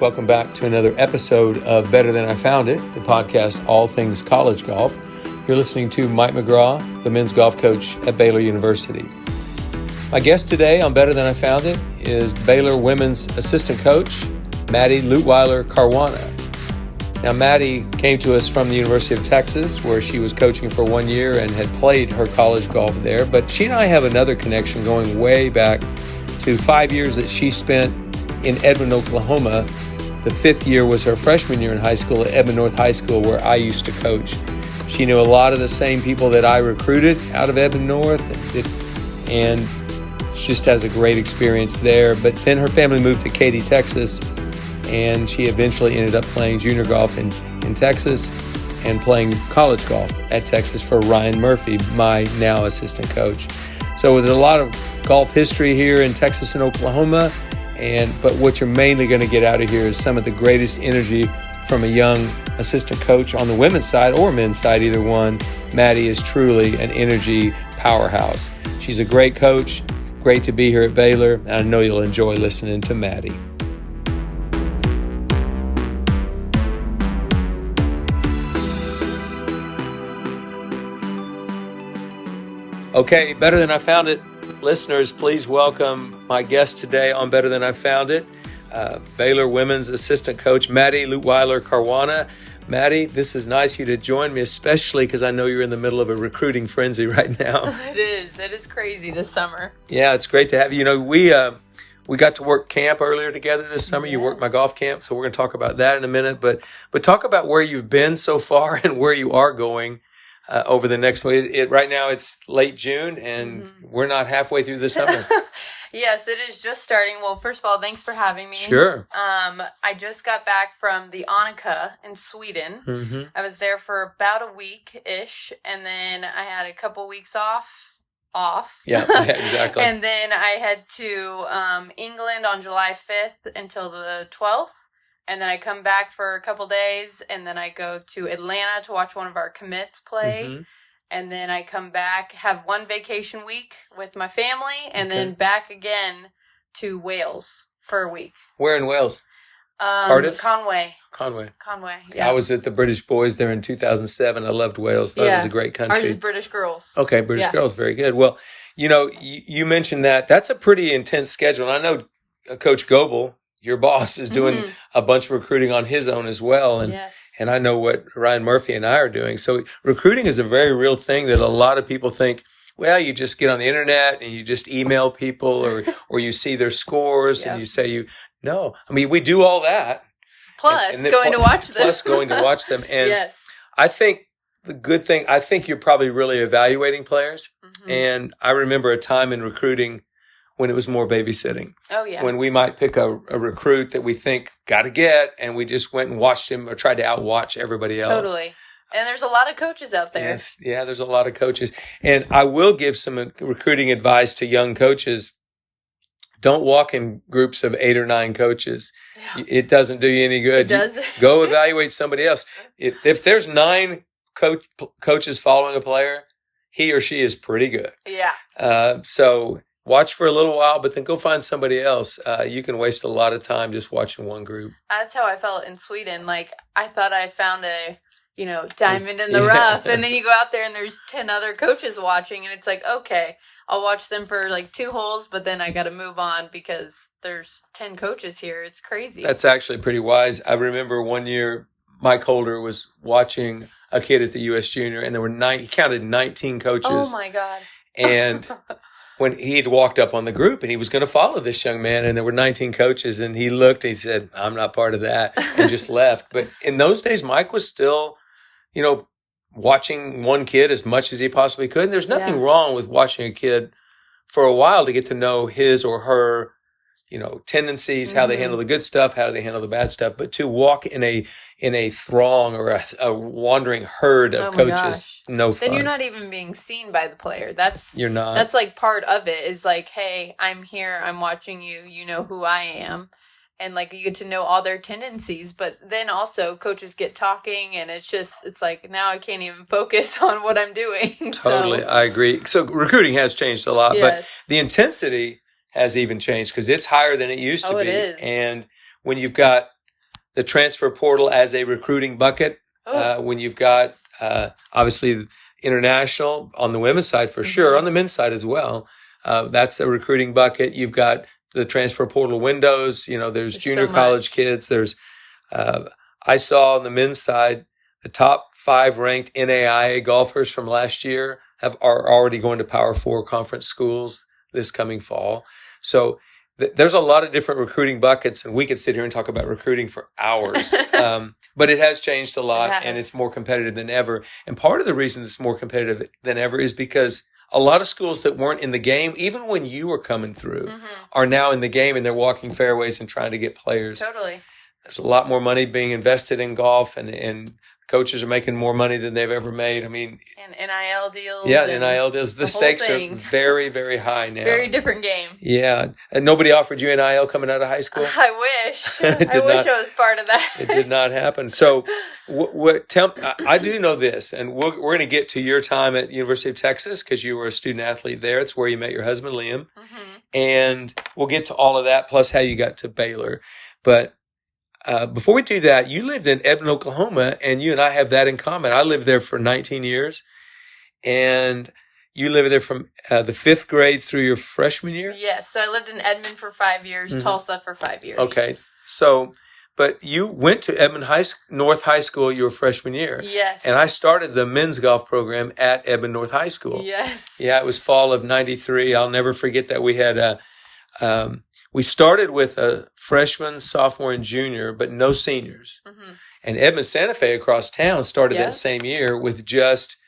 Welcome back to another episode of Better Than I Found It, the podcast all things college golf. You're listening to Mike McGraw, the men's golf coach at Baylor University. My guest today on Better Than I Found It is Baylor women's assistant coach, Maddie Luitwieler-Caruana. Now, Maddie came to us from the University of Texas, where she was coaching for 1 year and had played her college golf there. But she and I have another connection going way back to 5 years that she spent in Edmond, Oklahoma. The fifth year was her freshman year in high school at Edmond North High School, where I used to coach. She knew a lot of the same people that I recruited out of Edmond North, and just has a great experience there. But then her family moved to Katy, Texas, and she eventually ended up playing junior golf in Texas and playing college golf at Texas for Ryan Murphy, my now assistant coach. So there's a lot of golf history here in Texas and Oklahoma, but what you're mainly going to get out of here is some of the greatest energy from a young assistant coach on the women's side or men's side, either one. Maddie is truly an energy powerhouse. She's a great coach, great to be here at Baylor, and I know you'll enjoy listening to Maddie. Okay, Better Than I Found It listeners, please welcome my guest today on Better Than I Found It, Baylor women's assistant coach, Maddie Luitwieler-Caruana. Maddie, this is nice of you to join me, especially because I know you're in the middle of a recruiting frenzy right now. It is. It is crazy this summer. Yeah, it's great to have you. You know, we got to work camp earlier together this summer. Yes. You worked my golf camp, so we're going to talk about that in a minute. But talk about where you've been so far and where you are going over the next week. Right now it's late June, and we're not halfway through the summer. Yes, it is just starting. Well, first of all, thanks for having me. Sure. I just got back from the Annika in Sweden. Mm-hmm. I was there for about a week-ish, and then I had a couple weeks off. Yeah, exactly. And then I head to England on July 5th until the 12th. And then I come back for a couple days, and then I go to Atlanta to watch one of our commits play. Mm-hmm. And then I come back, have one vacation week with my family, and then back again to Wales for a week. Where in Wales? Cardiff? Conway, yeah. I was at the British Boys there in 2007. I loved Wales. Thought it was a great country. Ours is British girls. Okay, British girls. Very good. Well, you know, you mentioned that. That's a pretty intense schedule. And I know Coach Goebel, your boss, is doing a bunch of recruiting on his own as well. And I know what Ryan Murphy and I are doing. So recruiting is a very real thing that a lot of people think, well, you just get on the internet and you just email people or you see their scores and you say no. I mean, we do all that. Plus going to watch them. Plus going to watch them. And I think the good thing, I think you're probably really evaluating players. Mm-hmm. And I remember a time in recruiting when it was more babysitting. Oh, yeah. When we might pick a recruit that we think got to get, and we just went and watched him or tried to outwatch everybody else. Totally. And there's a lot of coaches out there. Yes, yeah, there's a lot of coaches. And I will give some recruiting advice to young coaches. Don't walk in groups of 8 or 9 coaches. Yeah. It doesn't do you any good. It does. Go evaluate somebody else. If there's 9 coaches following a player, he or she is pretty good. Yeah. So watch for a little while, but then go find somebody else. You can waste a lot of time just watching one group. That's how I felt in Sweden. Like, I thought I found a, diamond in the rough. And then you go out there and there's 10 other coaches watching. And it's like, okay, I'll watch them for like 2 holes, but then I got to move on because there's 10 coaches here. It's crazy. That's actually pretty wise. I remember one year, Mike Holder was watching a kid at the U.S. Junior, and there were he counted 19 coaches. Oh, my God. And when he'd walked up on the group and he was going to follow this young man, and there were 19 coaches, and he looked and he said, I'm not part of that, and just left. But in those days, Mike was still, watching one kid as much as he possibly could. And there's nothing wrong with watching a kid for a while to get to know his or her, tendencies, how they handle the good stuff, how they handle the bad stuff. But to walk in a throng or a wandering herd of coaches, no fun. Then you're not even being seen by the player. You're not. That's like part of it is like, hey, I'm here, I'm watching you, you know who I am. And like you get to know all their tendencies, but then also coaches get talking and it's like now I can't even focus on what I'm doing. Totally. I agree. So recruiting has changed a lot, but the intensity has even changed because it's higher than it used to be. It is. And when you've got the transfer portal as a recruiting bucket. When you've got, obviously international on the women's side for sure, on the men's side as well. That's a recruiting bucket. You've got the transfer portal windows. There's junior college kids. There's, I saw on the men's side, the top 5 ranked NAIA golfers from last year are already going to Power 4 conference schools this coming fall. So there's a lot of different recruiting buckets, and we could sit here and talk about recruiting for hours. But it has changed a lot, and it's more competitive than ever. And part of the reason it's more competitive than ever is because a lot of schools that weren't in the game, even when you were coming through, are now in the game, and they're walking fairways and trying to get players. Totally. There's a lot more money being invested in golf, and coaches are making more money than they've ever made. I mean, and NIL deals. Yeah, NIL deals. The stakes are very, very high now. Very different game. Yeah. And nobody offered you NIL coming out of high school? I wish. I wish I was part of that. It did not happen. So I do know this, and we're going to get to your time at the University of Texas because you were a student athlete there. It's where you met your husband, Liam. And we'll get to all of that, plus how you got to Baylor. But before we do that, you lived in Edmond, Oklahoma, and you and I have that in common. I lived there for 19 years, and you lived there from the 5th grade through your freshman year? Yes. So I lived in Edmond for 5 years, Tulsa for 5 years. Okay. So, but you went to Edmond North High School your freshman year. Yes. And I started the men's golf program at Edmond North High School. Yes. Yeah, it was fall of 93. I'll never forget that we had we started with a freshman, sophomore, and junior, but no seniors. And Edmond Santa Fe across town started that same year with just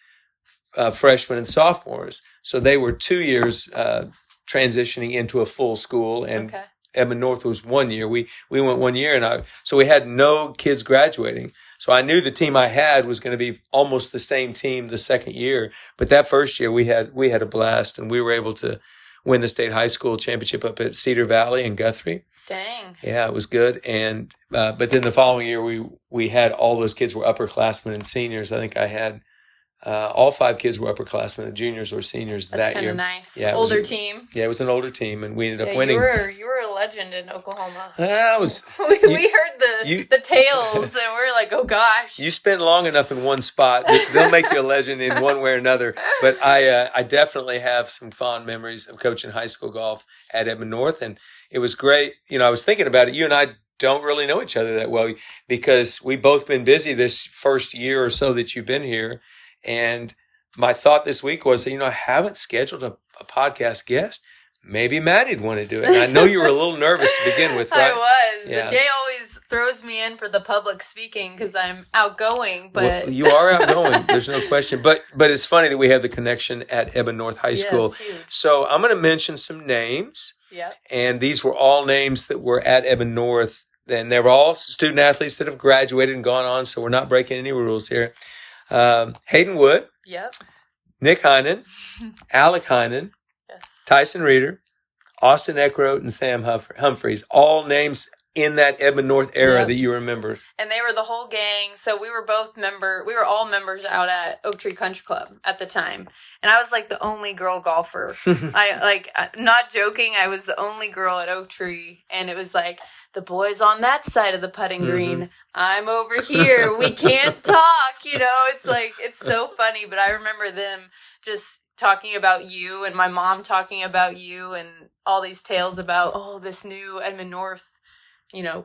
freshmen and sophomores. So they were 2 years transitioning into a full school, and Edmond North was 1 year. We went 1 year, and so we had no kids graduating. So I knew the team I had was going to be almost the same team the second year. But that first year we had a blast, and we were able to win the state high school championship up at Cedar Valley in Guthrie. Dang. Yeah, it was good. And but then the following year we had all those kids were upperclassmen and seniors. I think I had all 5 kids were upperclassmen. The juniors were seniors that year. That's nice. Yeah, older team. Yeah, it was an older team, and we ended up winning. You were a legend in Oklahoma. We heard the tales, and we were like, oh gosh. You spend long enough in one spot, they'll make you a legend in one way or another. But I definitely have some fond memories of coaching high school golf at Edmond North, and it was great. I was thinking about it. You and I don't really know each other that well because we've both been busy this first year or so that you've been here. And my thought this week was that, I haven't scheduled a podcast guest. Maybe Maddie'd want to do it. And I know you were a little nervous to begin with, right? I was. Yeah. Jay always throws me in for the public speaking because I'm outgoing. But well, you are outgoing. There's no question. But it's funny that we have the connection at Edmond North High School. Yes, huge. So I'm going to mention some names. Yeah. And these were all names that were at Edmond North. And they were all student athletes that have graduated and gone on. So we're not breaking any rules here. Hayden Wood. Yep. Nick Heinen. Alec Heinen. Yes. Tyson Reeder. Austin Eckroat and Sam Humphreys. All names in that Edmond North era that you remember. And they were the whole gang. So we were all members out at Oak Tree Country Club at the time. And I was like the only girl golfer. Not joking, I was the only girl at Oak Tree. And it was like, the boys on that side of the putting green. I'm over here. We can't talk. It's like, it's so funny. But I remember them just talking about you and my mom talking about you and all these tales about, this new Edmond North,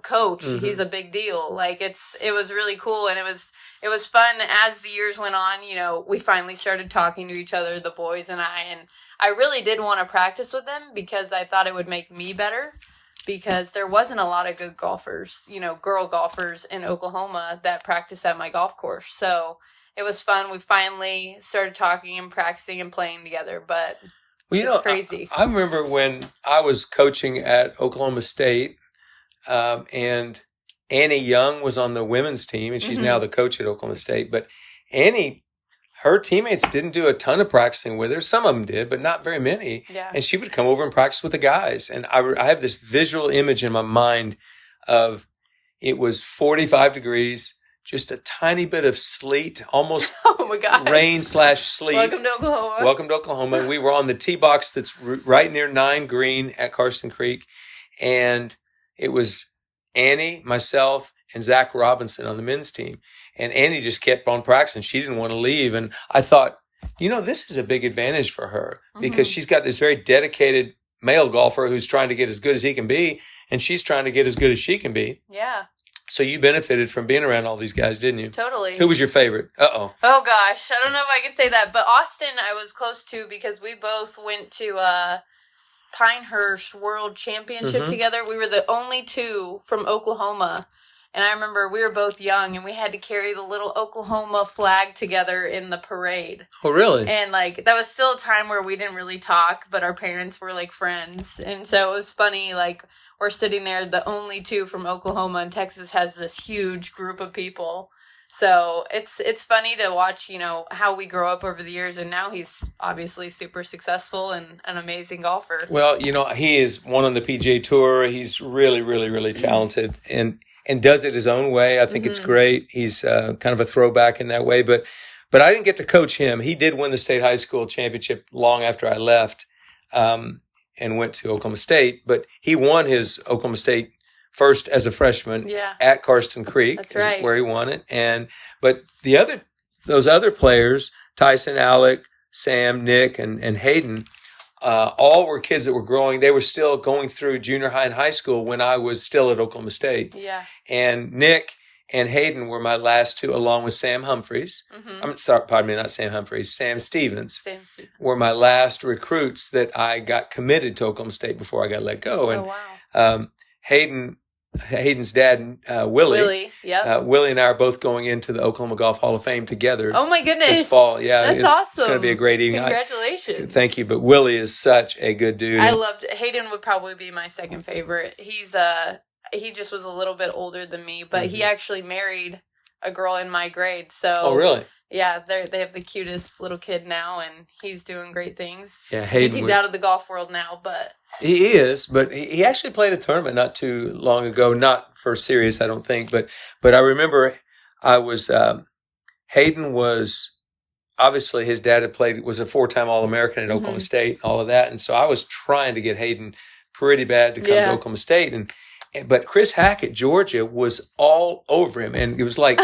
coach. He's a big deal. Like it was really cool. And it was fun as the years went on. We finally started talking to each other, the boys and I really did want to practice with them because I thought it would make me better. Because there wasn't a lot of good golfers, girl golfers in Oklahoma that practice at my golf course. So it was fun. We finally started talking and practicing and playing together, but it's crazy. I remember when I was coaching at Oklahoma State, and Annie Young was on the women's team, and she's now the coach at Oklahoma State. But Annie, her teammates didn't do a ton of practicing with her. Some of them did, but not very many. Yeah. And she would come over and practice with the guys. And I have this visual image in my mind of it was 45 degrees, just a tiny bit of sleet, almost rain/sleet. Welcome to Oklahoma. And we were on the tee box that's right near 9 Green at Karsten Creek. And it was Annie, myself, and Zach Robinson on the men's team. And Annie just kept on practicing. She didn't want to leave. And I thought, this is a big advantage for her because she's got this very dedicated male golfer who's trying to get as good as he can be, and she's trying to get as good as she can be. Yeah. So you benefited from being around all these guys, didn't you? Totally. Who was your favorite? Uh-oh. Oh, gosh. I don't know if I could say that. But Austin, I was close to because we both went to Pinehurst World Championship together. We were the only two from Oklahoma. And I remember we were both young, and we had to carry the little Oklahoma flag together in the parade. Oh, really? And, that was still a time where we didn't really talk, but our parents were, friends. And so it was funny, we're sitting there, the only two from Oklahoma, and Texas has this huge group of people. So it's funny to watch, how we grow up over the years, and now he's obviously super successful and an amazing golfer. Well, he is one on the PGA Tour. He's really, really, really talented and does it his own way. I think it's great. He's kind of a throwback in that way, but I didn't get to coach him. He did win the state high school championship long after I left. And went to Oklahoma State, but he won his Oklahoma State first as a freshman at Karsten Creek. That's right. Where he won it. But those other players, Tyson, Alec, Sam, Nick, and Hayden, all were kids that were growing. They were still going through junior high and high school when I was still at Oklahoma State. Yeah. And Nick and Hayden were my last two, along with Sam Humphreys. I'm sorry, pardon me, not Sam Humphreys. Sam Stevens were my last recruits that I got committed to Oklahoma State before I got let go. And wow. Hayden's dad, Willie. Yep. Willie and I are both going into the Oklahoma Golf Hall of Fame together. Oh my goodness! This fall, that's awesome. It's going to be a great evening. Congratulations! Thank you. But Willie is such a good dude. I loved it. Hayden would probably be my second favorite. He just was a little bit older than me, but he actually married a girl in my grade. So, oh, really? Yeah, they have the cutest little kid now, and he's doing great things. Yeah, Hayden he's out of the golf world now, but he is. But he actually played a tournament not too long ago, not for serious, I don't think. But I remember Hayden was obviously his dad was a 4-time All-American at Oklahoma State, all of that, and so I was trying to get Hayden pretty bad to come to Oklahoma State, but Chris Hackett, Georgia, was all over him, and it was like.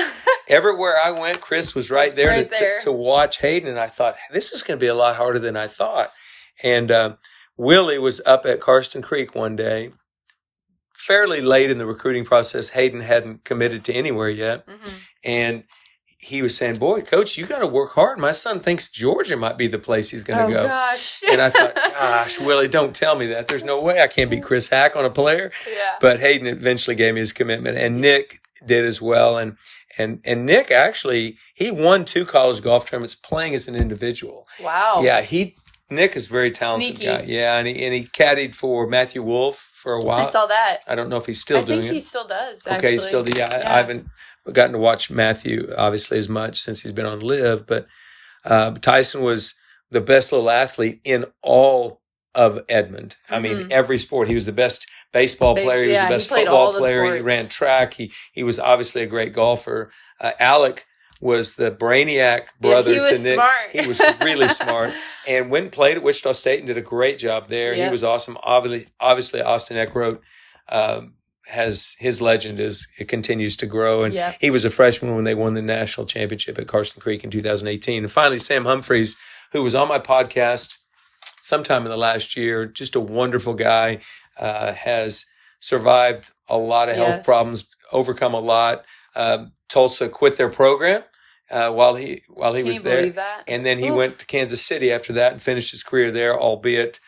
Everywhere I went, Chris was right there to watch Hayden, and I thought, this is going to be a lot harder than I thought. And Willie was up at Karsten Creek one day, fairly late in the recruiting process. Hayden hadn't committed to anywhere yet. And he was saying, boy, Coach, you got to work hard. My son thinks Georgia might be the place he's going to go. Gosh. And I thought, gosh, Willie, don't tell me that. There's no way I can't beat Chris Hack on a player. Yeah. But Hayden eventually gave me his commitment, and Nick did as well. And Nick actually, he won 2 college golf tournaments playing as an individual. Wow. Yeah, Nick is a very talented guy. Yeah, and he caddied for Matthew Wolf for a while. I saw that. I don't know if he's still doing it. I think he still does, actually. Okay, he still does. Yeah, I haven't gotten to watch Matthew, obviously, as much since he's been on Live. But Tyson was the best little athlete in all of Edmond. I mean, every sport. He was the best baseball player. He was the best football player. He ran track. He was obviously a great golfer. Alec was the brainiac brother to Nick. Smart. He was really smart, and went and played at Wichita State and did a great job there. He was awesome. Obviously, Austin Eckroat has his legend it continues to grow, and he was a freshman when they won the national championship at Karsten Creek in 2018. And finally, Sam Humphreys, who was on my podcast sometime in the last year, just a wonderful guy, has survived a lot of health problems, overcome a lot. Tulsa quit their program while he was there, and then he went to Kansas City after that and finished his career there, albeit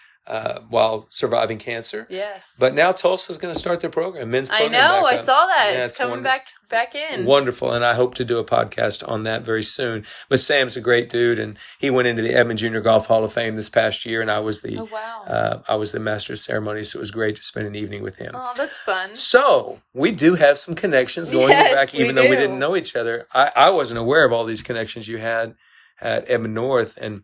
while surviving cancer. Yes. But now Tulsa's going to start their program, men's program. I know. I saw that. Yeah, it's coming back in. Wonderful. And I hope to do a podcast on that very soon. But Sam's a great dude, and he went into the Edmond Junior Golf Hall of Fame this past year, and I was the master of ceremony, so it was great to spend an evening with him. Oh, that's fun. So we do have some connections going back, even though we didn't know each other. I wasn't aware of all these connections you had at Edmond North, and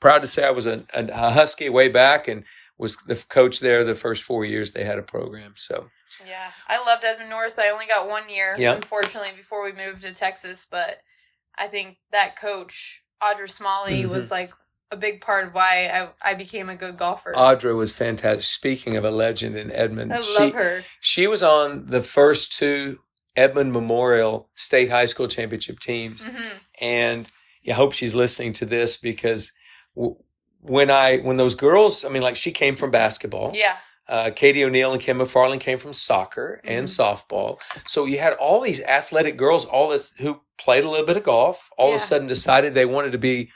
proud to say I was a Husky way back and was the coach there the first 4 years they had a program. So yeah, I loved Edmond North. I only got 1 year, unfortunately, before we moved to Texas. But I think that coach, Audra Smalley, was like a big part of why I became a good golfer. Audra was fantastic. Speaking of a legend in Edmond. I love her. She was on the first 2 Edmond Memorial State High School Championship teams. Mm-hmm. And I hope she's listening to this because when those girls, I mean, like she came from basketball. Yeah. Katie O'Neill and Kim McFarland came from soccer and softball. So you had all these athletic girls, who played a little bit of golf, all of a sudden decided they wanted to be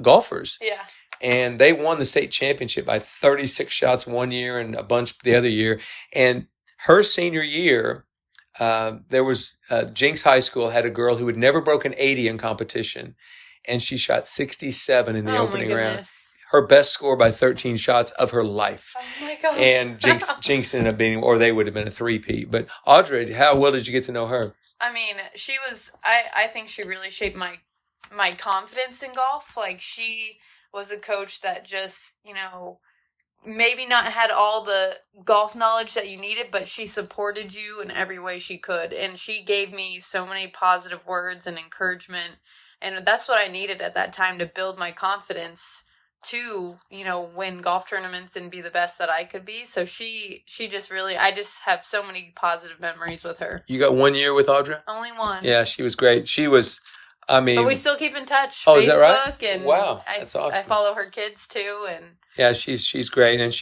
golfers. Yeah. And they won the state championship by 36 shots one year and a bunch the other year. And her senior year, there was Jinx High School had a girl who had never broken 80 in competition, and she shot 67 in the opening round. Her best score by 13 shots of her life. Oh my God. And Jinx ended up being, or they would have been a three-peat. But Audrey, how well did you get to know her? I mean, she was, I think she really shaped my confidence in golf. Like, she was a coach that just, maybe not had all the golf knowledge that you needed, but she supported you in every way she could. And she gave me so many positive words and encouragement. And that's what I needed at that time to build my confidence to, win golf tournaments and be the best that I could be. So she just really, I just have so many positive memories with her. You got 1 year with Audra? Only one. Yeah, she was great. She was, but we still keep in touch. Oh, Facebook, is that right? And wow, that's awesome. I follow her kids too, and yeah, she's great, and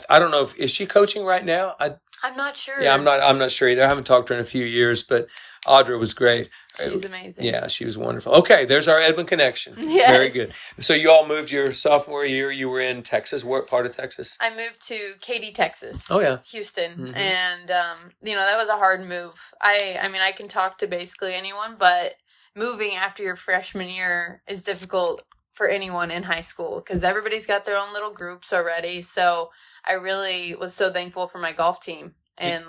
I don't know is she coaching right now? I'm not sure. Yeah, I'm not sure either. I haven't talked to her in a few years, but Audra was great. She's amazing. Yeah, she was wonderful. Okay, there's our Edmond connection. Yes. Very good. So you all moved your sophomore year. You were in Texas. What part of Texas? I moved to Katy, Texas. Oh, yeah. Houston. Mm-hmm. And, that was a hard move. I mean, I can talk to basically anyone, but moving after your freshman year is difficult for anyone in high school because everybody's got their own little groups already. So I really was so thankful for my golf team. And,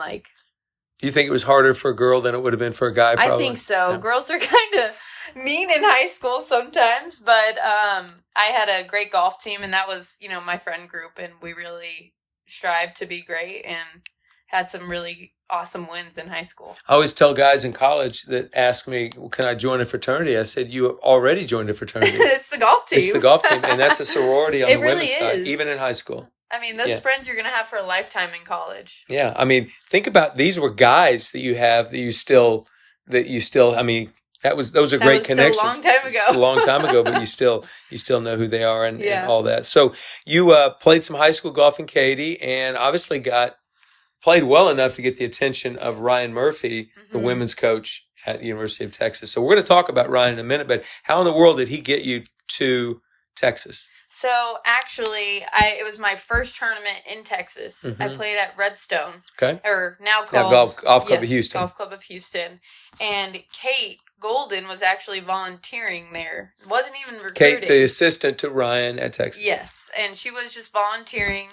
you think it was harder for a girl than it would have been for a guy, probably? I think so. Yeah. Girls are kind of mean in high school sometimes, but I had a great golf team, and that was, my friend group, and we really strived to be great and had some really awesome wins in high school. I always tell guys in college that ask me, can I join a fraternity? I said, you already joined a fraternity. It's the golf team. It's the golf team, and that's a sorority on the really women's side, even in high school. I mean, those friends you're going to have for a lifetime in college. Yeah. I mean, think about these were guys that you have that you still, I mean, those are great connections. So long time ago. It's a long time ago, but you still know who they are and all that. So you played some high school golf in Katy and obviously played well enough to get the attention of Ryan Murphy, the women's coach at the University of Texas. So we're going to talk about Ryan in a minute, but how in the world did he get you to Texas? So, actually, it was my first tournament in Texas. Mm-hmm. I played at Redstone. Okay. Or now called... Golf Club of Houston. Golf Club of Houston. And Kate Golden was actually volunteering there. Wasn't even recruiting. Kate, the assistant to Ryan at Texas. Yes. And she was just volunteering.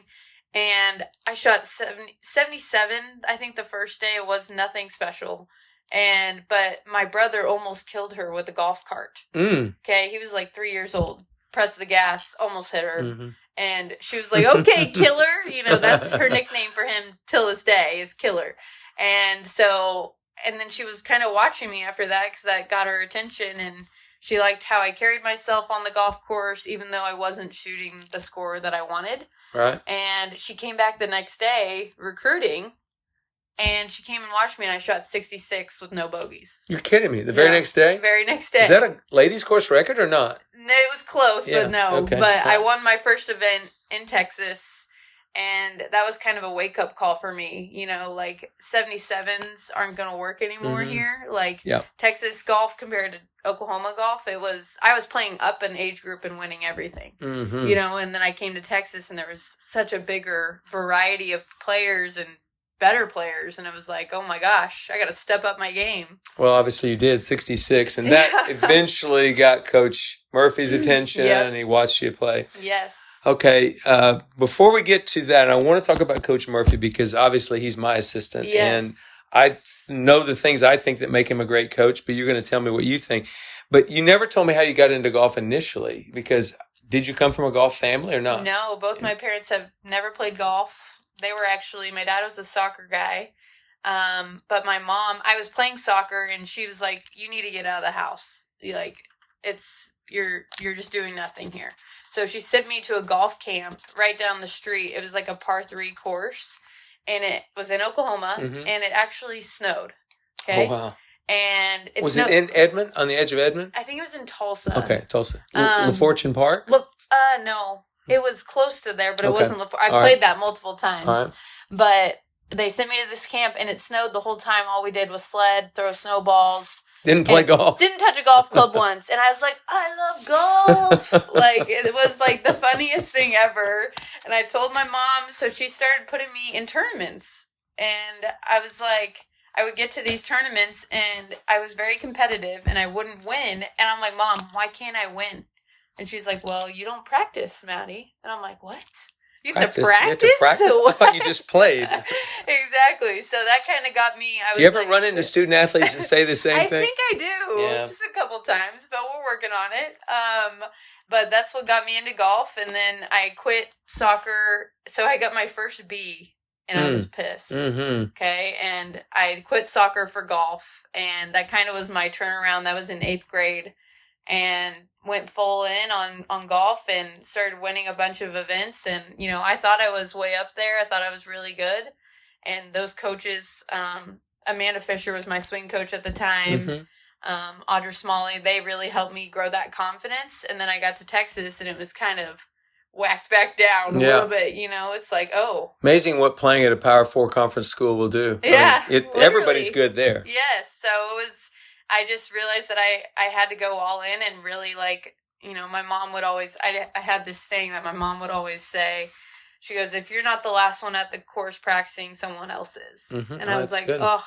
And I shot 77, I think, the first day. It was nothing special. But my brother almost killed her with a golf cart. Okay? He was like 3 years old. Pressed the gas, almost hit her. Mm-hmm. And she was like, okay, Killer. That's her nickname for him till this day is Killer. And then she was kind of watching me after that because that got her attention. And she liked how I carried myself on the golf course, even though I wasn't shooting the score that I wanted. Right. And she came back the next day recruiting. And she came and watched me, and I shot 66 with no bogeys. You're kidding me. The very next day? The very next day. Is that a ladies' course record or not? No, it was close, but no. Okay. But I won my first event in Texas, and that was kind of a wake-up call for me. 77s aren't going to work anymore here. Texas golf compared to Oklahoma golf, I was playing up an age group and winning everything. Mm-hmm. And then I came to Texas, and there was such a bigger variety of players and better players, and it was like, oh my gosh, I got to step up my game. Well, obviously you did, 66, and that eventually got Coach Murphy's attention, and he watched you play. Yes. Okay, before we get to that, I want to talk about Coach Murphy because obviously he's my assistant, and I know the things I think that make him a great coach, but you're going to tell me what you think. But you never told me how you got into golf initially, because did you come from a golf family or not? No, both my parents have never played golf. They were actually, my dad was a soccer guy, but my mom, I was playing soccer, and she was like, you need to get out of the house. you're just doing nothing here. So she sent me to a golf camp right down the street. It was like a par 3 course, and it was in Oklahoma, and it actually snowed. Okay. Oh, wow. And was it in Edmond, on the edge of Edmond? I think it was in Tulsa. Okay, Tulsa. LaFortune Park? No. It was close to there, but it Okay. wasn't LaFortune. I played that multiple times. All right. But they sent me to this camp, and it snowed the whole time. All we did was sled, throw snowballs. Didn't play golf. Didn't touch a golf club once. And I was like, I love golf. Like, it was like the funniest thing ever. And I told my mom, so she started putting me in tournaments. And I was like, I would get to these tournaments, and I was very competitive, and I wouldn't win. And I'm like, Mom, why can't I win? And she's like, well, you don't practice, Maddie. And I'm like, what? You have to practice? You have to practice? So I thought you just played. Exactly. So that kind of got me. Do you ever run into student athletes that say the same thing? I think I do. Yeah. Just a couple times, but we're working on it. But that's what got me into golf. And then I quit soccer. So I got my first B, and I was pissed. Mm-hmm. Okay. And I quit soccer for golf. And that kind of was my turnaround. That was in 8th grade. And went full in on golf and started winning a bunch of events. And, you know, I thought I was way up there. I thought I was really good. And those coaches, Amanda Fisher was my swing coach at the time. Audra Smalley, they really helped me grow that confidence. And then I got to Texas, and it was kind of whacked back down a little bit. You know, it's like, oh. Amazing what playing at a Power 4 conference school will do. Yeah. I mean, everybody's good there. Yes. So it was, I just realized that I had to go all in and really, like, you know, my mom would always, I had this saying that my mom would always say. She goes, if you're not the last one at the course practicing, someone else is. And I was like, ugh.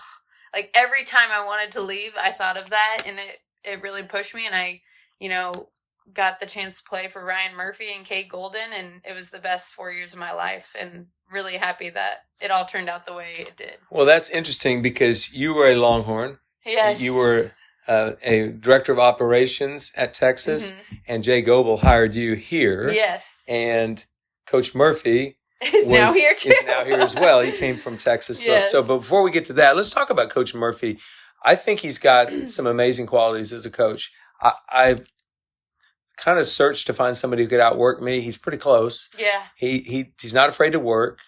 Like, every time I wanted to leave, I thought of that, and it really pushed me, and I, you know, got the chance to play for Ryan Murphy and Kate Golden, and it was the best 4 years of my life, and really happy that it all turned out the way it did. Well, that's interesting because you were a Longhorn. Yes. You were a director of operations at Texas, and Jay Goebel hired you here. Yes. And Coach Murphy is now here too. Is now here as well. He came from Texas. Yes. But before we get to that, let's talk about Coach Murphy. I think he's got some amazing qualities as a coach. I kind of searched to find somebody who could outwork me. He's pretty close. Yeah. He's not afraid to work.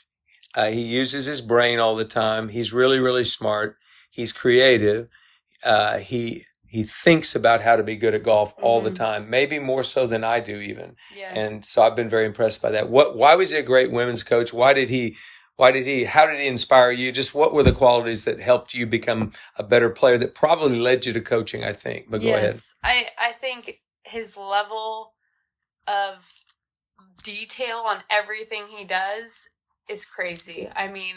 He uses his brain all the time. He's really, really smart. He's creative. He thinks about how to be good at golf all the time, maybe more so than I do even. Yeah. And so I've been very impressed by that. Why was he a great women's coach? How did he inspire you? Just what were the qualities that helped you become a better player that probably led you to coaching, I think. But go ahead. I think his level of detail on everything he does is crazy. I mean,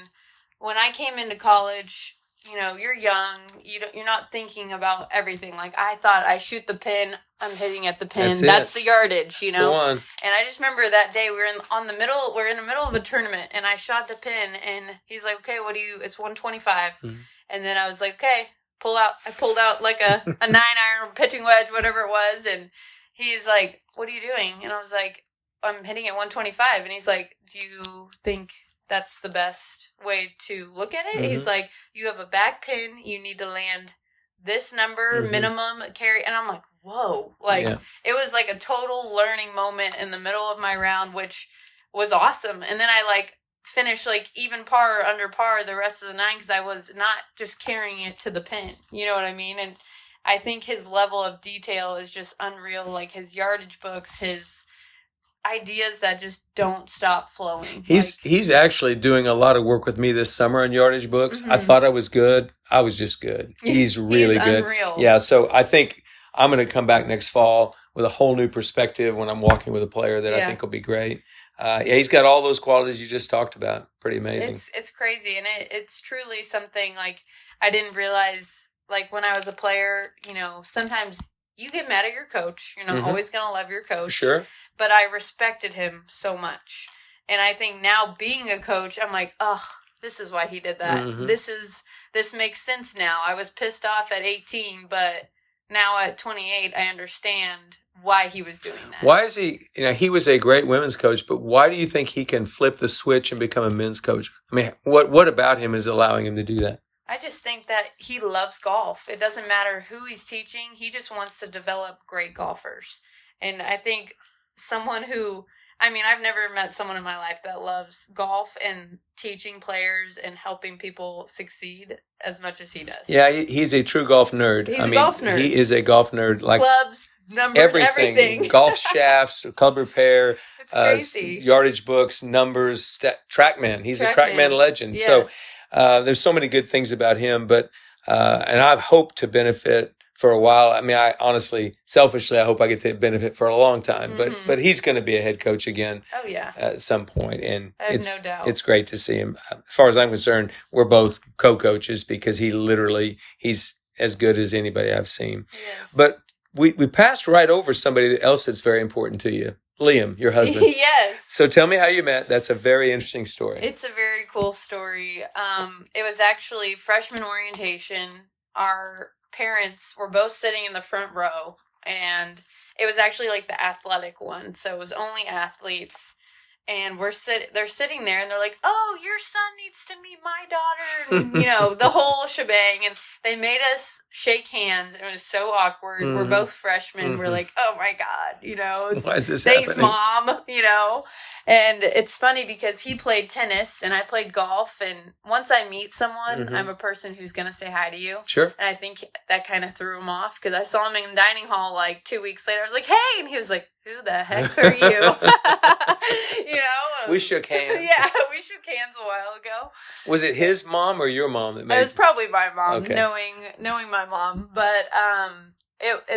when I came into college, you know, you're young. You're not thinking about everything. Like, I thought, I shoot the pin, I'm hitting at the pin. That's the yardage, you know. The one. And I just remember that day we're in the middle of a tournament, and I shot the pin, and he's like, "Okay, it's 125." And then I was like, "Okay, pull out." I pulled out like a 9-iron pitching wedge, whatever it was, and he's like, "What are you doing?" And I was like, "I'm hitting at 125." And he's like, "Do you think that's the best way to look at it?" He's like, "You have a back pin. You need to land this number minimum carry." And I'm like, whoa. Like, it was like a total learning moment in the middle of my round, which was awesome. And then I, like, finished, like, even par or under par the rest of the 9 because I was not just carrying it to the pin. You know what I mean? And I think his level of detail is just unreal. Like, his yardage books, his ideas that just don't stop flowing. He's actually doing a lot of work with me this summer on yardage books. I thought I was good. I was just good. He's really good. Unreal. Yeah, so I think I'm going to come back next fall with a whole new perspective when I'm walking with a player that I think will be great. He's got all those qualities you just talked about. Pretty amazing. It's crazy, and it's truly something, like, I didn't realize, like, when I was a player, you know, sometimes you get mad at your coach. You're not always going to love your coach. Sure. But I respected him so much. And I think now being a coach, I'm like, oh, this is why he did that. This makes sense now. I was pissed off at 18, but now at 28, I understand why he was doing that. Why is he, you know, he was a great women's coach, but why do you think he can flip the switch and become a men's coach? I mean, what about him is allowing him to do that? I just think that he loves golf. It doesn't matter who he's teaching. He just wants to develop great golfers. And I think someone who, I mean, I've never met someone in my life that loves golf and teaching players and helping people succeed as much as he does. Yeah, he's a true golf nerd. He's a golf nerd. He is a golf nerd. Like clubs, numbers, everything. Golf shafts, club repair, it's crazy. Yardage books, numbers, TrackMan. He's a TrackMan legend. Yes. So there's so many good things about him. But and I hope to benefit for a while. I mean, I honestly, selfishly, I hope I get to benefit for a long time. But he's going to be a head coach again. Oh yeah, at some point, and I have no doubt. It's great to see him. As far as I'm concerned, we're both co-coaches because he's as good as anybody I've seen. Yes. But we passed right over somebody else that's very important to you, Liam, your husband. Yes. So tell me how you met. That's a very interesting story. It's a very cool story. It was actually freshman orientation. Our parents were both sitting in the front row, and it was actually like the athletic one, so it was only athletes. And they're sitting there, and they're like, "Oh, your son needs to meet my daughter," and the whole shebang. And they made us shake hands, and it was so awkward. We're both freshmen. We're like, "Oh my god," why is this thanks, happening? Mom, And it's funny because he played tennis and I played golf. And once I meet someone, I'm a person who's gonna say hi to you. Sure. And I think that kind of threw him off because I saw him in the dining hall like 2 weeks later. I was like, "Hey," and he was like, "Who the heck are you?" We shook hands. Yeah, we shook hands a while ago. Was it his mom or your mom that made it? Was probably my mom, okay. knowing my mom. But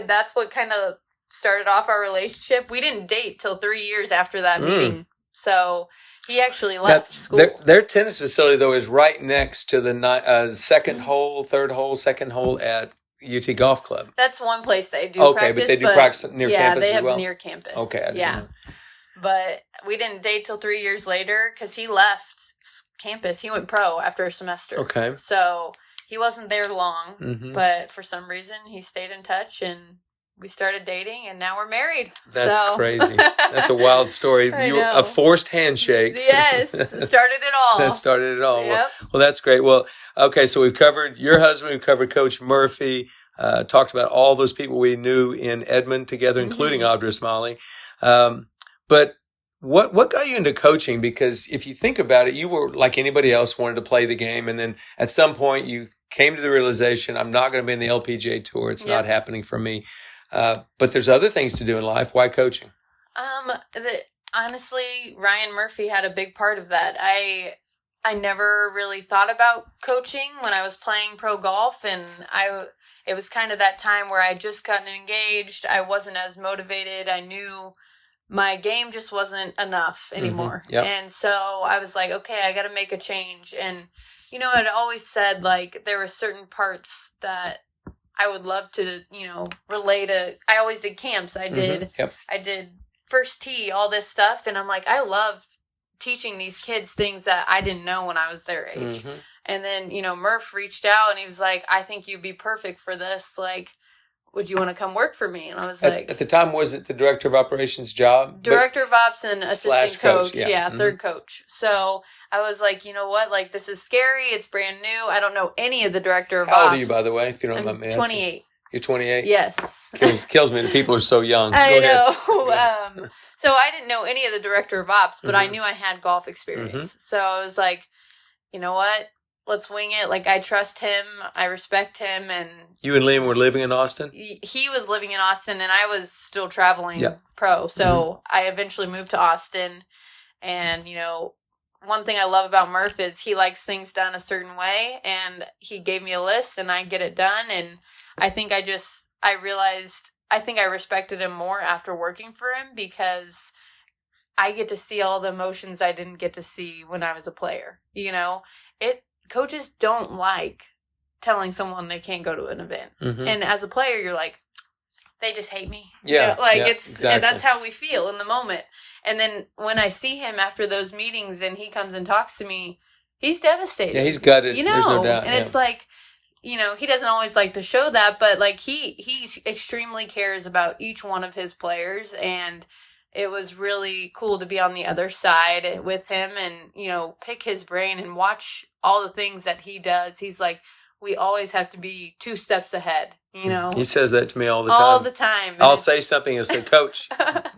that's what kind of started off our relationship. We didn't date till 3 years after that meeting. So he actually left school. Their tennis facility, though, is right next to the second hole at UT Golf Club. That's one place they do practice. But they do practice near campus as well? Yeah, they have near campus. Okay. Yeah. But we didn't date till 3 years later because he left campus. He went pro after a semester. Okay. So he wasn't there long, but for some reason he stayed in touch and we started dating and now we're married. That's crazy. That's a wild story. A forced handshake. Yes. Started it all. That started it all. Yep. Well, that's great. Well, okay. So we've covered your husband. We've covered Coach Murphy. Talked about all those people we knew in Edmond together, including Audra Smalley. But what got you into coaching? Because if you think about it, you were like anybody else, wanted to play the game. And then at some point you came to the realization, I'm not going to be in the LPGA Tour. It's not happening for me. But there's other things to do in life. Why coaching? Honestly, Ryan Murphy had a big part of that. I never really thought about coaching when I was playing pro golf, and it was kind of that time where I had just gotten engaged. I wasn't as motivated. I knew my game just wasn't enough anymore. Yep. And so I was like, okay, I got to make a change. And, I'd always said, like, there were certain parts that I would love to, relay to. I always did camps. I did first tee, all this stuff. And I'm like, I love teaching these kids things that I didn't know when I was their age. And then, Murph reached out and he was like, I think you'd be perfect for this. Like, would you want to come work for me? And I was like... At the time, was it the director of operations job? Director of ops and assistant coach. Yeah. Third coach. So I was like, you know what? Like, this is scary. It's brand new. I don't know any of the director of ops. How old are you, by the way, if you don't mind me asking? 28. You're 28? Yes. Kills me that people are so young. I know. So I didn't know any of the director of ops, but I knew I had golf experience. So I was like, you know what? Let's wing it. Like, I trust him. I respect him. And you and Liam were living in Austin? He was living in Austin, and I was still traveling pro. So I eventually moved to Austin. And, one thing I love about Murph is he likes things done a certain way. And he gave me a list, and I get it done. And I think I respected him more after working for him because I get to see all the emotions I didn't get to see when I was a player. Coaches don't like telling someone they can't go to an event. And as a player, you're like, they just hate me. Exactly. And that's how we feel in the moment. And then when I see him after those meetings and he comes and talks to me, he's devastated. Yeah, he's gutted. There's no doubt. And it's like, he doesn't always like to show that, but like he extremely cares about each one of his players. And it was really cool to be on the other side with him and, pick his brain and watch all the things that he does. He's like, we always have to be 2 steps ahead, you know. He says that to me all the time. All the time. I'll say something and say, Coach,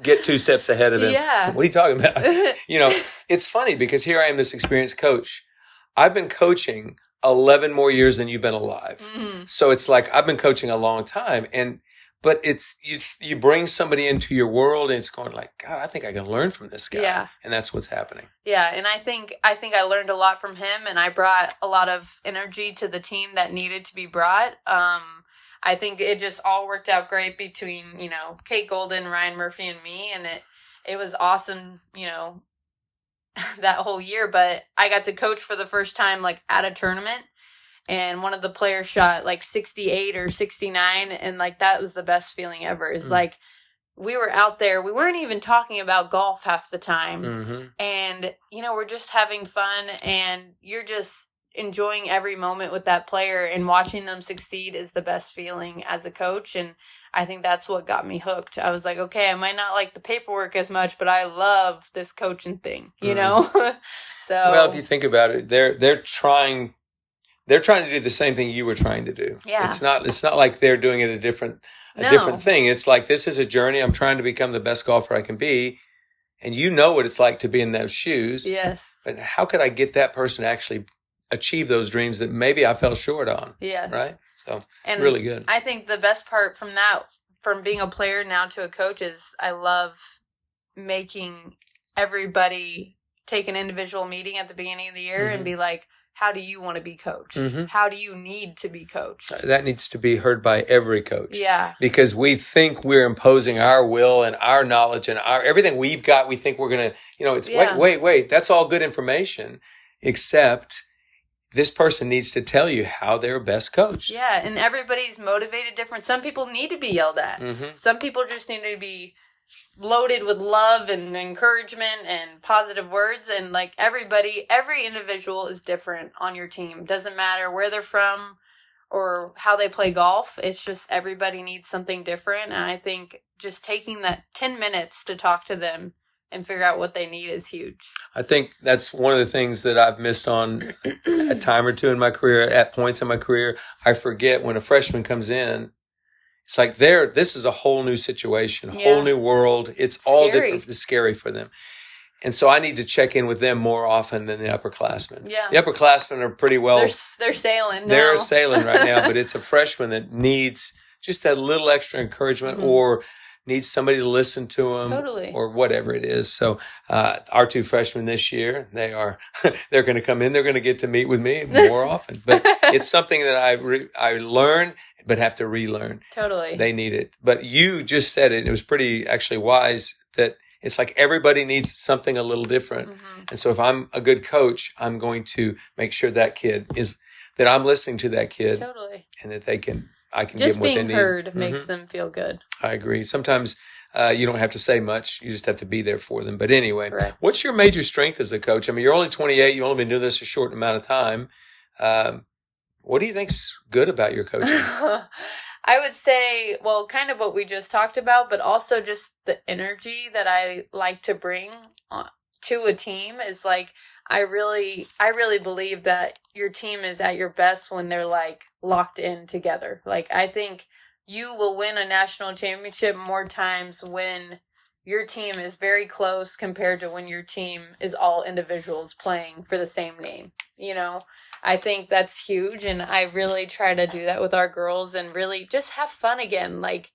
get 2 steps ahead of him. Yeah. What are you talking about? You know, it's funny because here I am, this experienced coach. I've been coaching 11 more years than you've been alive. Mm-hmm. So it's like I've been coaching a long time. But it's you bring somebody into your world and it's going like, God, I think I can learn from this guy. Yeah. And that's what's happening. Yeah, and I think I learned a lot from him, and I brought a lot of energy to the team that needed to be brought. I think it just all worked out great between, you know, Kate Golden, Ryan Murphy, and me, and it was awesome, you know, that whole year. But I got to coach for the first time, like, at a tournament. And one of the players shot like 68 or 69. And like, that was the best feeling ever. It's like, we were out there. We weren't even talking about golf half the time. Mm-hmm. And, you know, we're just having fun. And you're just enjoying every moment with that player. And watching them succeed is the best feeling as a coach. And I think that's what got me hooked. I was like, okay, I might not like the paperwork as much, but I love this coaching thing, you know? So, well, if you think about it, they're trying to do the same thing you were trying to do. Yeah. It's not like they're doing it a different thing. It's like, this is a journey. I'm trying to become the best golfer I can be. And you know what it's like to be in those shoes. Yes. But how could I get that person to actually achieve those dreams that maybe I fell short on? Yeah. Right? So, and really good. I think the best part from being a player now to a coach is I love making everybody take an individual meeting at the beginning of the year and be like, how do you want to be coached? Mm-hmm. How do you need to be coached? That needs to be heard by every coach. Yeah. Because we think we're imposing our will and our knowledge and everything we've got. We think we're going to, you know, it's wait. That's all good information, except this person needs to tell you how they're best coached. Yeah. And everybody's motivated different. Some people need to be yelled at. Mm-hmm. Some people just need to be loaded with love and encouragement and positive words. And like every individual is different on your team. Doesn't matter where they're from or how they play golf. It's just everybody needs something different. And I think just taking that 10 minutes to talk to them and figure out what they need is huge. I think that's one of the things that I've missed on a time or two in my career, at points in my career. I forget when a freshman comes in, it's like this is a whole new situation, whole new world. It's all different. It's scary for them. And so I need to check in with them more often than the upperclassmen. Yeah. The upperclassmen are pretty well. They're sailing now. They're sailing right now, but it's a freshman that needs just that little extra encouragement or needs somebody to listen to them or whatever it is. So our 2 freshmen this year, they're going to come in. They're going to get to meet with me more often. But it's something that I learn but have to relearn. Totally. They need it. But you just said it. It was pretty actually wise that it's like everybody needs something a little different. Mm-hmm. And so if I'm a good coach, I'm going to make sure that I'm listening to that kid. Totally. And that I can just give them what they need. Just being heard makes them feel good. I agree. Sometimes you don't have to say much. You just have to be there for them. But anyway, Correct. What's your major strength as a coach? I mean, you're only 28. You've only been doing this a short amount of time. What do you think's good about your coaching? I would say, well, kind of what we just talked about, but also just the energy that I like to bring to a team is like, I really believe that your team is at your best when they're like locked in together. Like, I think you will win a national championship more times when your team is very close compared to when your team is all individuals playing for the same name. You know, I think that's huge. And I really try to do that with our girls and really just have fun again. Like,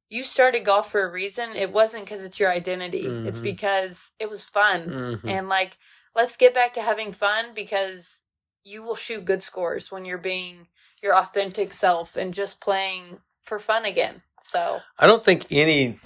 you started golf for a reason. It wasn't because it's your identity. Mm-hmm. It's because it was fun. Mm-hmm. And like, let's get back to having fun, because you will shoot good scores when you're being your authentic self and just playing for fun again. So I don't think any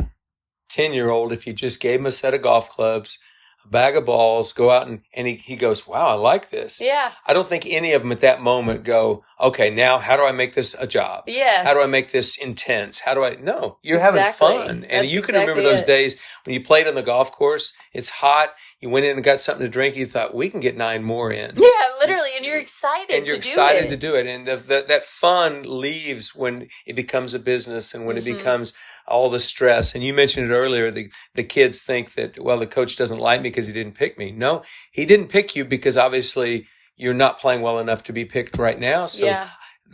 10-year-old, if you just gave him a set of golf clubs, a bag of balls, go out and he goes, wow, I like this. Yeah. I don't think any of them at that moment go, okay, now how do I make this a job? Yes. How do I make this intense? No, you're having fun. And you can remember those days when you played on the golf course, it's hot, you went in and got something to drink, you thought, we can get 9 more in. Yeah, literally, and you're excited to do it. And that fun leaves when it becomes a business and when it becomes all the stress. And you mentioned it earlier, the kids think that, well, the coach doesn't like me because he didn't pick me. No, he didn't pick you because obviously you're not playing well enough to be picked right now. So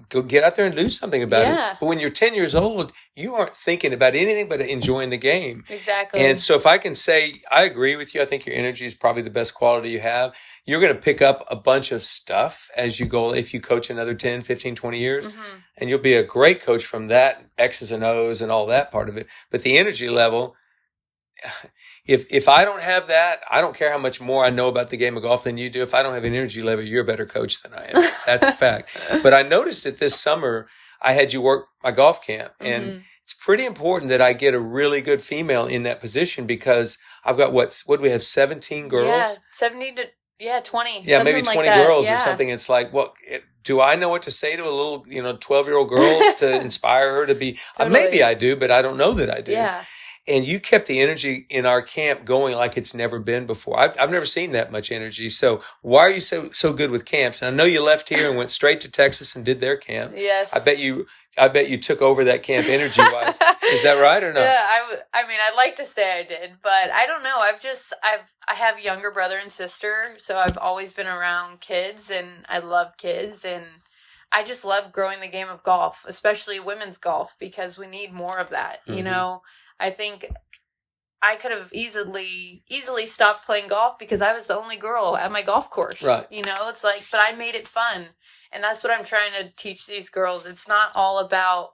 go get out there and do something about Yeah. it. But when you're 10 years old, you aren't thinking about anything but enjoying the game. Exactly. And so if I can say, I agree with you. I think your energy is probably the best quality you have. You're going to pick up a bunch of stuff as you go, if you coach another 10, 15, 20 years. Mm-hmm. And you'll be a great coach from that, X's and O's and all that part of it. But the energy level, if I don't have that, I don't care how much more I know about the game of golf than you do. If I don't have an energy level, you're a better coach than I am. That's a fact. But I noticed that this summer I had you work my golf camp, and it's pretty important that I get a really good female in that position, because I've got what do we have, 17 girls? Yeah, 70 to 20. Yeah, maybe 20 like girls or something. It's like, do I know what to say to a little, 12-year-old girl to inspire her to be? Totally. Maybe I do, but I don't know that I do. Yeah. And you kept the energy in our camp going like it's never been before. I've never seen that much energy. So why are you so good with camps? And I know you left here and went straight to Texas and did their camp. Yes. I bet you took over that camp energy wise. Is that right or not? Yeah, I mean, I'd like to say I did, but I don't know. I have younger brother and sister, so I've always been around kids, and I love kids, and I just love growing the game of golf, especially women's golf, because we need more of that. Mm-hmm. I think I could have easily stopped playing golf because I was the only girl at my golf course. Right. It's like, but I made it fun. And that's what I'm trying to teach these girls. It's not all about,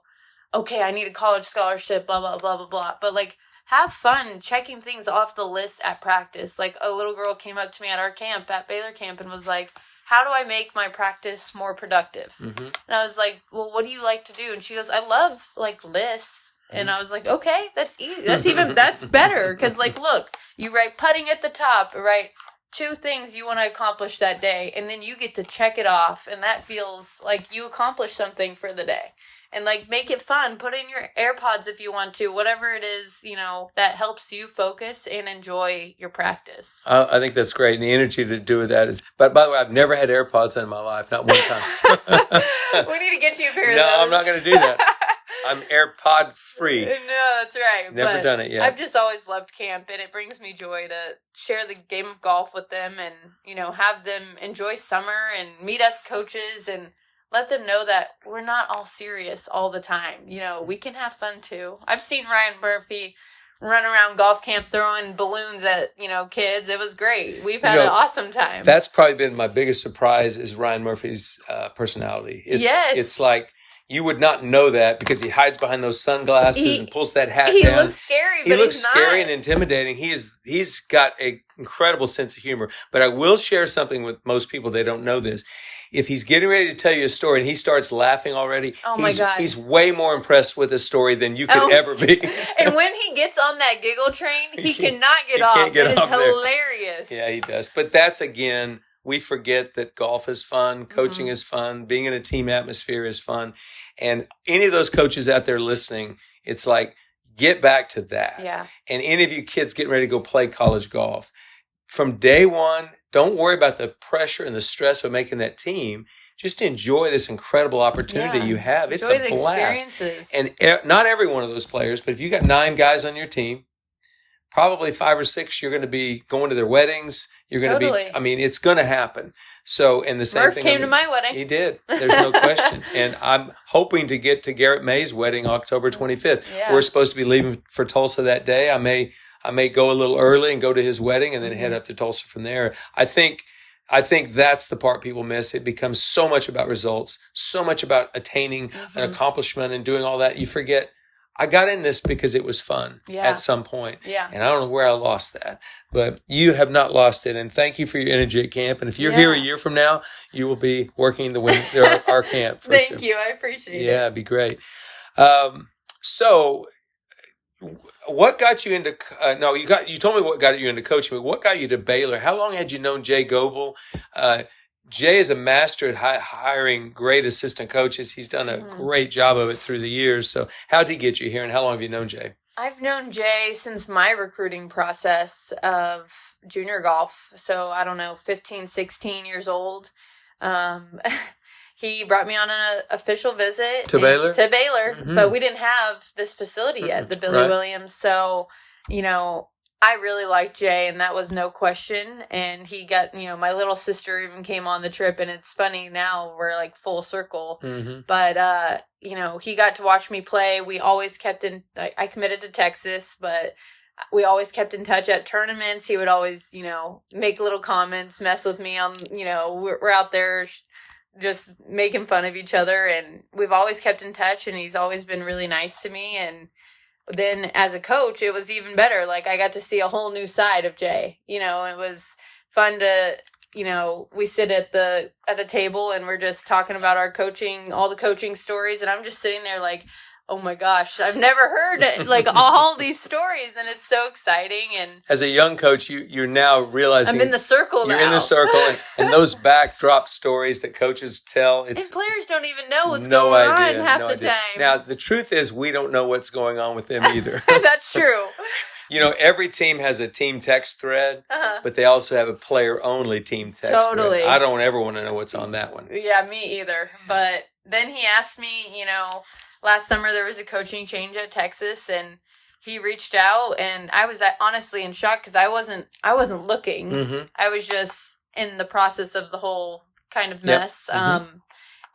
okay, I need a college scholarship, blah, blah, blah, blah, blah. But, like, have fun checking things off the list at practice. Like, a little girl came up to me at our camp, at Baylor camp, and was like, how do I make my practice more productive? Mm-hmm. And I was like, well, what do you like to do? And she goes, I love, like, lists. And I was like, okay, that's easy. That's better. Because, like, look, you write putting at the top, right? 2 things you want to accomplish that day, and then you get to check it off, and that feels like you accomplished something for the day. And, like, make it fun. Put in your AirPods if you want to. Whatever it is, that helps you focus and enjoy your practice. I think that's great. And the energy to do with that is... But, by the way, I've never had AirPods in my life. Not one time. We need to get you a pair of those. No, I'm not going to do that. I'm AirPod free. No, that's right. Never done it yet. I've just always loved camp, and it brings me joy to share the game of golf with them and, have them enjoy summer and meet us coaches and let them know that we're not all serious all the time. We can have fun too. I've seen Ryan Murphy run around golf camp throwing balloons at, kids. It was great. We've had an awesome time. That's probably been my biggest surprise is Ryan Murphy's personality. It's like... You would not know that because he hides behind those sunglasses and pulls that hat down. He looks scary, but he looks he's not. scary and intimidating. He's got an incredible sense of humor. But I will share something with most people. They don't know this. If he's getting ready to tell you a story and he starts laughing already, my God. He's way more impressed with a story than you could ever be. And when he gets on that giggle train, he cannot get off. It is hilarious. There. Yeah, he does. But that's, again... We forget that golf is fun, coaching is fun, being in a team atmosphere is fun. And any of those coaches out there listening, it's like, get back to that. Yeah. And any of you kids getting ready to go play college golf, from day one, don't worry about the pressure and the stress of making that team. Just enjoy this incredible opportunity you have. It's a blast. Experiences. And not every one of those players, but if you got 9 guys on your team, probably 5 or 6, you're going to be going to their weddings. You're going to be, I mean, it's going to happen. So, and the same Murph thing. came to my wedding. He did. There's no question. And I'm hoping to get to Garrett May's wedding October 25th. Yeah. We're supposed to be leaving for Tulsa that day. I may go a little early and go to his wedding and then head up to Tulsa from there. I think that's the part people miss. It becomes so much about results, so much about attaining an accomplishment and doing all that. You forget, I got in this because it was fun at some point. Yeah. And I don't know where I lost that. But you have not lost it. And thank you for your energy at camp. And if you're here a year from now, you will be working our camp. For Thank you. I appreciate it. Yeah, it'd be great. So what got you into you told me what got you into coaching, but what got you to Baylor? How long had you known Jay Goebel? Jay is a master at hiring great assistant coaches. He's done a great job of it through the years. So how did he get you here, and how long have you known Jay? I've known Jay since my recruiting process of junior golf. So, I don't know, 15, 16 years old. He brought me on an official visit. To Baylor? To Baylor. Mm-hmm. But we didn't have this facility yet, the Billy Williams. So, I really liked Jay, and that was no question. And he got, my little sister even came on the trip, and it's funny now we're like full circle. Mm-hmm. But, he got to watch me play. We always kept I committed to Texas, but we always kept in touch at tournaments. He would always, make little comments, mess with me on, we're out there just making fun of each other. And we've always kept in touch, and he's always been really nice to me. And then as a coach, it was even better. Like, I got to see a whole new side of Jay. It was fun to, we sit at a table and we're just talking about our coaching, all the coaching stories. And I'm just sitting there like, oh my gosh, I've never heard like all these stories, and it's so exciting. And as a young coach, you're now realizing I'm in the circle now. You're in the circle, and those backdrop stories that coaches tell. And players don't even know what's going on half the time. Now, the truth is, we don't know what's going on with them either. That's true. Every team has a team text thread, but they also have a player-only team text totally. thread. I don't ever want to know what's on that one. Yeah, me either. But then he asked me, last summer there was a coaching change at Texas, and he reached out, and I was honestly in shock because I wasn't looking. Mm-hmm. I was just in the process of the whole kind of mess. Yep. Mm-hmm.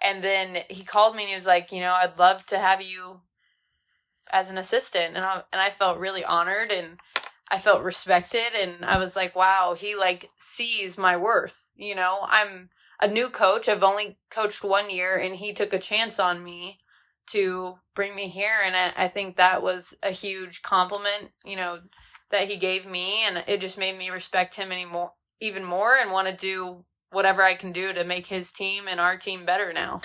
And then he called me and he was like, I'd love to have you as an assistant. And I felt really honored, and I felt respected, and I was like, wow, he like sees my worth. I'm a new coach. I've only coached 1 year, and he took a chance on me to bring me here. And I think that was a huge compliment, that he gave me. And it just made me respect him even more and want to do whatever I can do to make his team and our team better now.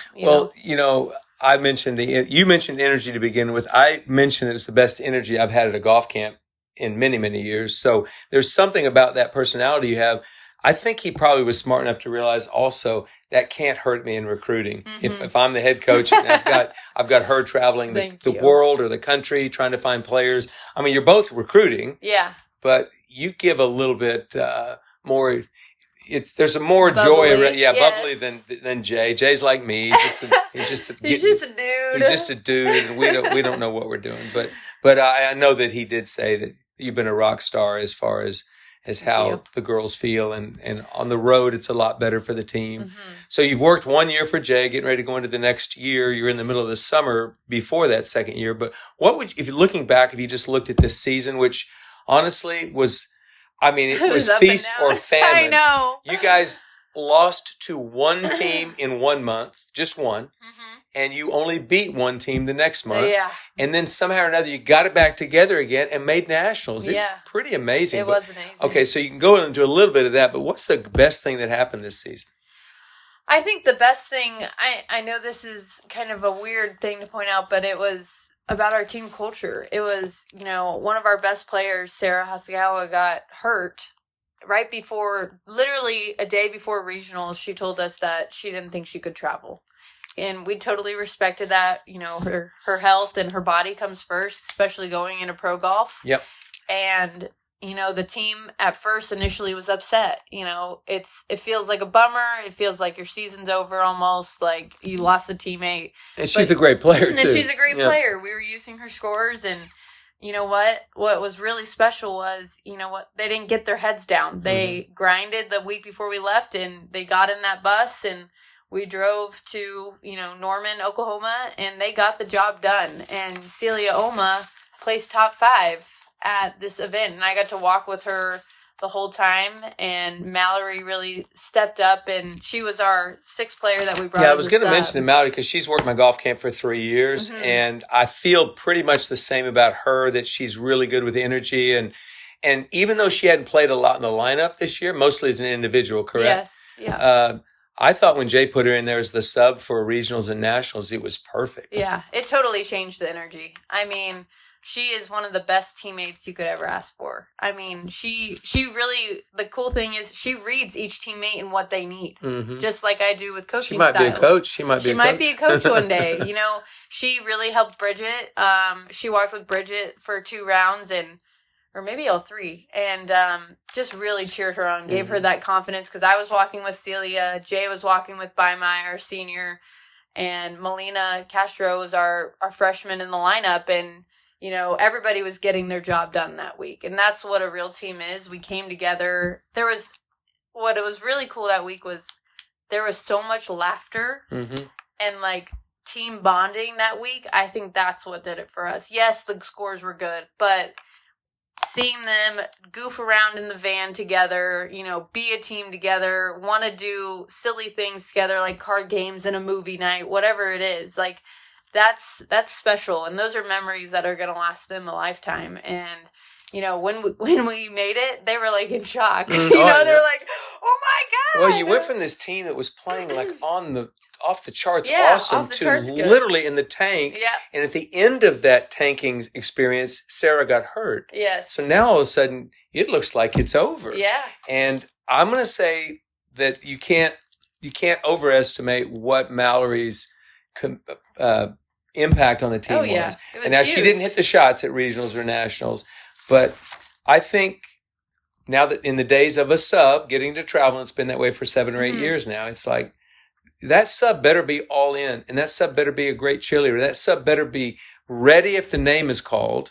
I mentioned you mentioned energy to begin with. I mentioned it was the best energy I've had at a golf camp in many, many years. So there's something about that personality you have. I think he probably was smart enough to realize also that can't hurt me in recruiting. Mm-hmm. If I'm the head coach and I've got her traveling the world or the country trying to find players. I mean, you're both recruiting. Yeah. But you give a little bit more. There's a more bubbly. joy, Yes. bubbly than Jay. Jay's like me. He's just a dude. He's just a dude, and we don't know what we're doing. But I know that he did say that you've been a rock star as far as how the girls feel, and on the road it's a lot better for the team. Mm-hmm. So you've worked 1 year for Jay, getting ready to go into the next year. You're in the middle of the summer before that second year. But if you're looking back, if you just looked at this season, which honestly was, it was feast or famine. I know. You guys lost to one team in 1 month, just one. Mm-hmm. And you only beat one team the next month. Yeah. And then somehow or another, you got it back together again and made nationals. Pretty amazing. It was amazing. Okay, so you can go into a little bit of that, but what's the best thing that happened this season? I think the best thing, I know this is kind of a weird thing to point out, but it was about our team culture. It was, one of our best players, Sarah Hasegawa, got hurt right before, literally a day before regionals. She told us that she didn't think she could travel. And we totally respected that. Her health and her body comes first, especially going into pro golf. Yep. And, the team at first initially was upset. It feels like a bummer. It feels like your season's over almost, like you lost a teammate. And she's a great player, too. And she's a great player. We were using her scores, and you know what? What was really special was, they didn't get their heads down. They grinded the week before we left, and they got in that bus, and we drove to, Norman, Oklahoma, and they got the job done. And Celia Oma placed top 5 at this event, and I got to walk with her the whole time. And Mallory really stepped up, and she was our 6th player that we brought. Yeah, I was going to mention Mallory because she's worked my golf camp for 3 years, and I feel pretty much the same about her, that she's really good with energy. And even though she hadn't played a lot in the lineup this year, mostly as an individual, correct? Yes, yeah. I thought when Jay put her in there as the sub for regionals and nationals, it was perfect. Yeah, it totally changed the energy. She is one of the best teammates you could ever ask for. She really, the cool thing is she reads each teammate and what they need, just like I do with coaching She might styles. Be a coach. She might be a coach one day. She really helped Bridget. She walked with Bridget for 2 rounds, or maybe all 3, and just really cheered her on, gave her that confidence, because I was walking with Celia, Jay was walking with Baimai, our senior, and Melina Castro was our freshman in the lineup, and everybody was getting their job done that week. And that's what a real team is. We came together. What was really cool that week was there was so much laughter and like team bonding that week. I think that's what did it for us. Yes, the scores were good, but seeing them goof around in the van together, be a team together, want to do silly things together like card games and a movie night, whatever it is, like that's special. And those are memories that are going to last them a lifetime. And when we made it, they were like in shock. They're like, "Oh my god!" Well, you went from this team that was playing like off the charts, awesome, to literally in the tank. Yeah. And at the end of that tanking experience, Sarah got hurt. Yes. So now all of a sudden, it looks like it's over. Yeah. And I'm going to say that you can't overestimate what Mallory's impact on the team was. And now she didn't hit the shots at regionals or nationals, but I think now that in the days of a sub getting to travel, and it's been that way for 7 or 8 years now, it's like that sub better be all in, and that sub better be a great cheerleader. That sub better be ready if the name is called,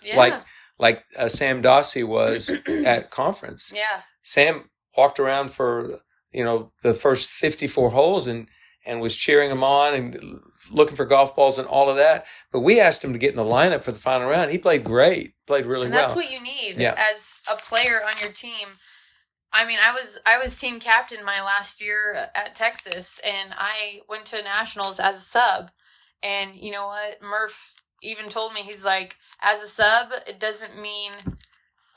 like Sam Dossie was at conference. Yeah. Sam walked around for the first 54 holes and was cheering them on and looking for golf balls and all of that. But we asked him to get in the lineup for the final round. He played great, played really well. That's what you need as a player on your team. I mean, I was team captain my last year at Texas, and I went to nationals as a sub. And you know what? Murph even told me, he's like, as a sub, it doesn't mean,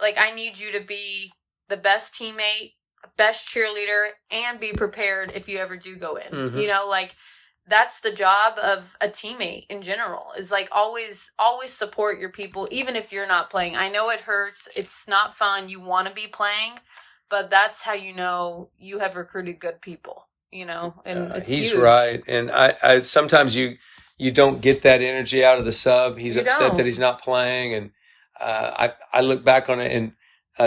like, I need you to be the best teammate, best cheerleader, and be prepared if you ever do go in. Like, that's the job of a teammate in general, is like always support your people, even if you're not playing. I know it hurts. It's not fun. You want to be playing, but that's how you have recruited good people, and it's he's huge. Right. And I sometimes you don't get that energy out of the sub. He's upset that he's not playing. And I look back on it, and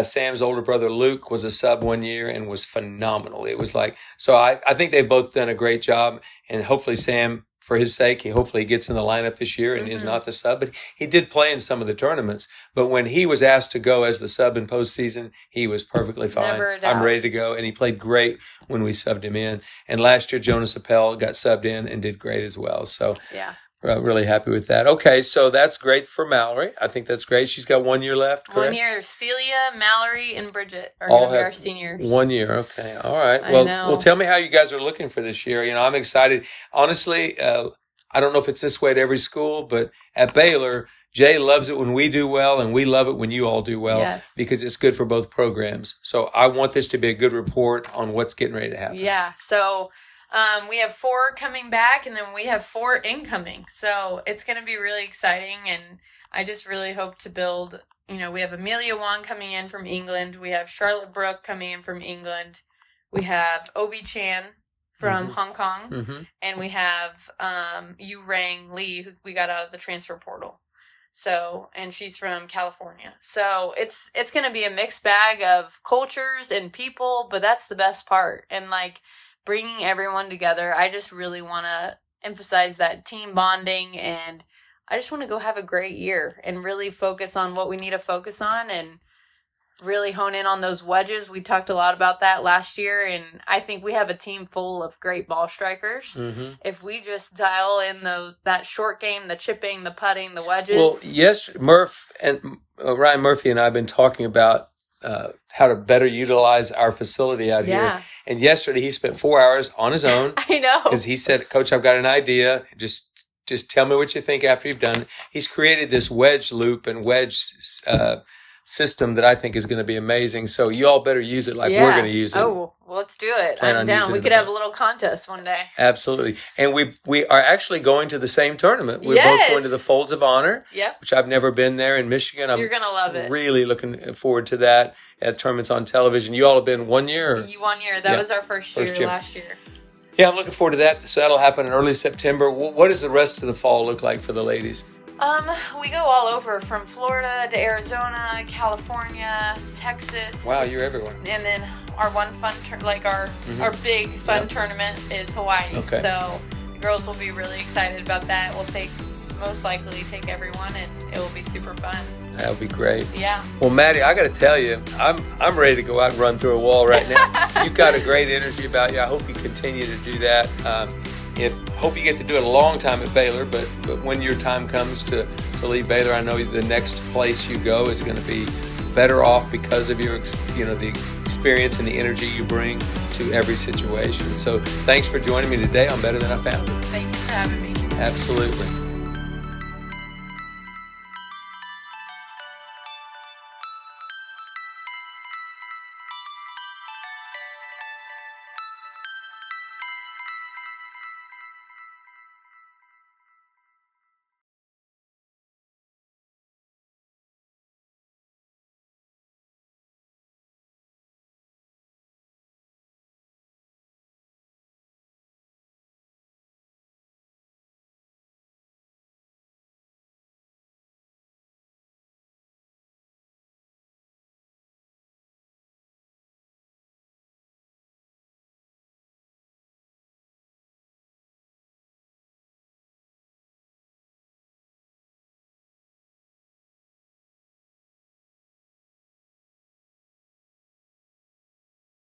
Sam's older brother Luke was a sub one year and was phenomenal. It was like, so I think they've both done a great job, and hopefully Sam, for his sake, he gets in the lineup this year and is not the sub. But he did play in some of the tournaments. But when he was asked to go as the sub in postseason, he was perfectly fine. Never a doubt. I'm ready to go. And he played great when we subbed him in. And last year, Jonas Appel got subbed in and did great as well. So yeah. Really happy with that. Okay, so that's great for Mallory. I think that's great. She's got 1 year left, correct? 1 year. Celia, Mallory, and Bridget are going to be our seniors. 1 year. Okay. All right. Well, tell me how you guys are looking for this year. I'm excited. Honestly, I don't know if it's this way at every school, but at Baylor, Jay loves it when we do well, and we love it when you all do well, because it's good for both programs. So I want this to be a good report on what's getting ready to happen. Yeah. So we have 4 coming back, and then we have 4 incoming. So it's going to be really exciting, and I just really hope to build, we have Amelia Wong coming in from England. We have Charlotte Brooke coming in from England. We have Obi Chan from Hong Kong, and we have Yu Rang Lee, who we got out of the transfer portal. So, and she's from California. So it's going to be a mixed bag of cultures and people, but that's the best part. And like bringing everyone together, I just really want to emphasize that team bonding, and I just want to go have a great year and really focus on what we need to focus on and really hone in on those wedges. We talked a lot about that last year, and I think we have a team full of great ball strikers. If we just dial in that short game, the chipping, the putting, the wedges. Well, yes, Murph and Ryan Murphy and I have been talking about how to better utilize our facility out here. And yesterday he spent 4 hours on his own. I know. Because he said, Coach, I've got an idea. Just tell me what you think after you've done it. He's created this wedge loop and wedge system that I think is going to be amazing. So you all better use it like we're going to use it. Oh, well, let's do it. I'm down. We could have a little contest one day. Absolutely. And we are actually going to the same tournament. We're both going to the Folds of Honor, which I've never been there in Michigan. You're going to love it. Really looking forward to that. That tournament's on television. You all have been 1 year? 1 year. That was our first year last year. Yeah, I'm looking forward to that. So that'll happen in early September. What does the rest of the fall look like for the ladies? We go all over, from Florida to Arizona, California, Texas. Wow, you're everywhere. And then our one fun, our big fun tournament is Hawaii. Okay. So the girls will be really excited about that. We'll take most likely take everyone, and it will be super fun. That would be great. Yeah. Well, Maddie, I got to tell you, I'm ready to go out and run through a wall right now. You've got a great energy about you. I hope you continue to do that. Hope you get to do it a long time at Baylor, but when your time comes to leave Baylor, I know the next place you go is going to be better off because of your, the experience and the energy you bring to every situation. So thanks for joining me today on Better Than I Found It. Thank you for having me. Absolutely.